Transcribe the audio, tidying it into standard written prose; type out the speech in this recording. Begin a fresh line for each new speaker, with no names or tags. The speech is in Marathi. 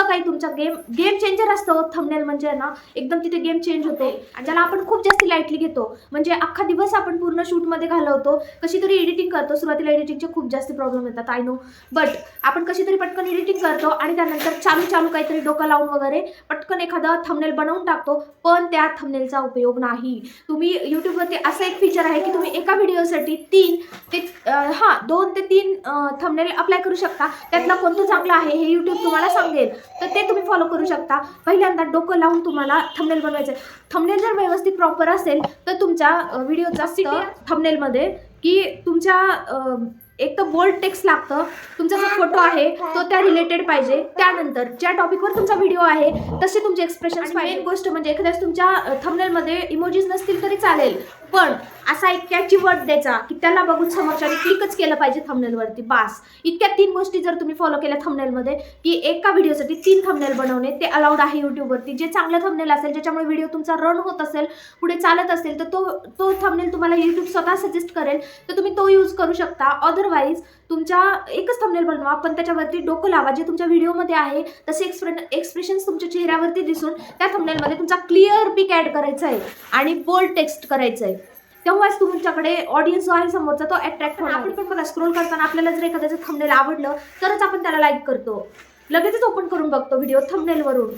काही तुमचा गेम चेंजर असतो थंबनेल म्हणजे ना, एकदम तिथे गेम चेंज होतो आणि ज्याला आपण खूप जास्त लाईटली घेतो. म्हणजे अख्खा दिवस आपण पूर्ण शूटमध्ये घालवतो, कशी तरी एडिटिंग करतो. सुरुवातीला एडिटिंगचे खूप जास्त प्रॉब्लेम येतात, आय नो, बट आपण कशी तरी पटकन एडिटिंग करतो आणि त्यानंतर चालू काहीतरी डोकं लावून वगैरे पटकन एखादा थंबनेल बनवून टाकतो. पण त्या थंबनेलचा उपयोग नाही. तुम्ही यूट्यूबवरती असं एक फीचर आहे की तुम्ही एका व्हिडिओसाठी 2 ते 3 थंबनेल अप्लाय करू शकता. त्यातला कोणतं चांगलं आहे हे यूट्यूब तुम्हाला सांगेल, तर ते तुम्ही फॉलो करू शकता. पहिल्यांदा डोकं लावून तुम्हाला थंबनेल बनवायचं आहे. थंबनेल जर व्यवस्थित प्रॉपर असेल तर तुमच्या व्हिडिओचा थंबनेलमध्ये की तुमच्या एक तर बोल्ड टेक्स्ट लागतं, तुमचा जो फोटो आहे तो त्या रिलेटेड पाहिजे, त्यानंतर ज्या टॉपिकवर तुमचा व्हिडिओ आहे तसे तुमचे एक्सप्रेशन्स पाहिजे. मेन गोष्ट म्हणजे एखाद्याच तुमच्या थंबनेलमध्ये इमोजीज नसतील तरी चालेल, पण असा एक कॅची वर्ड द्यायचा की त्याला बघून समोरच्याने क्लिकच केलं पाहिजे थंबनेलवरती. बास, इतक्या 3 गोष्टी जर तुम्ही फॉलो केल्या थंबनेलमध्ये, की एका व्हिडिओसाठी 3 थंबनेल बनवणे ते अलाउड आहे यूट्यूबवरती. जे चांगलं थंबनेल असेल, ज्याच्यामुळे व्हिडिओ तुमचा रन होत असेल, पुढे चालत असेल, तर तो थंबनेल तुम्हाला यूट्यूब स्वतः सजेस्ट करेल, तर तुम्ही तो यूज करू शकता. अदरवाईज तुमच्या एकच थंबनेल बनवा, पण त्याच्यावरती डोकं लावा, जे तुमच्या व्हिडिओमध्ये आहे तसे एक्सप्रेशन्स तुमच्या चेहऱ्यावरती दिसून त्या थंबनेलमध्ये तुमचा क्लिअर पिक ॲड करायचा आहे आणि बोल्ड टेक्स्ट करायचं आहे. तेव्हाच तुमच्याकडे ऑडियन्स जो आहे समोरचा तो अट्रॅक्ट होणार. आपण पण बघा, स्क्रोल करताना आपल्याला जर एखाद्याचं थंबनेल आवडलं तरच आपण त्याला लाईक करतो, लगेचच ओपन करून बघतो व्हिडिओ थंबनेलवरून.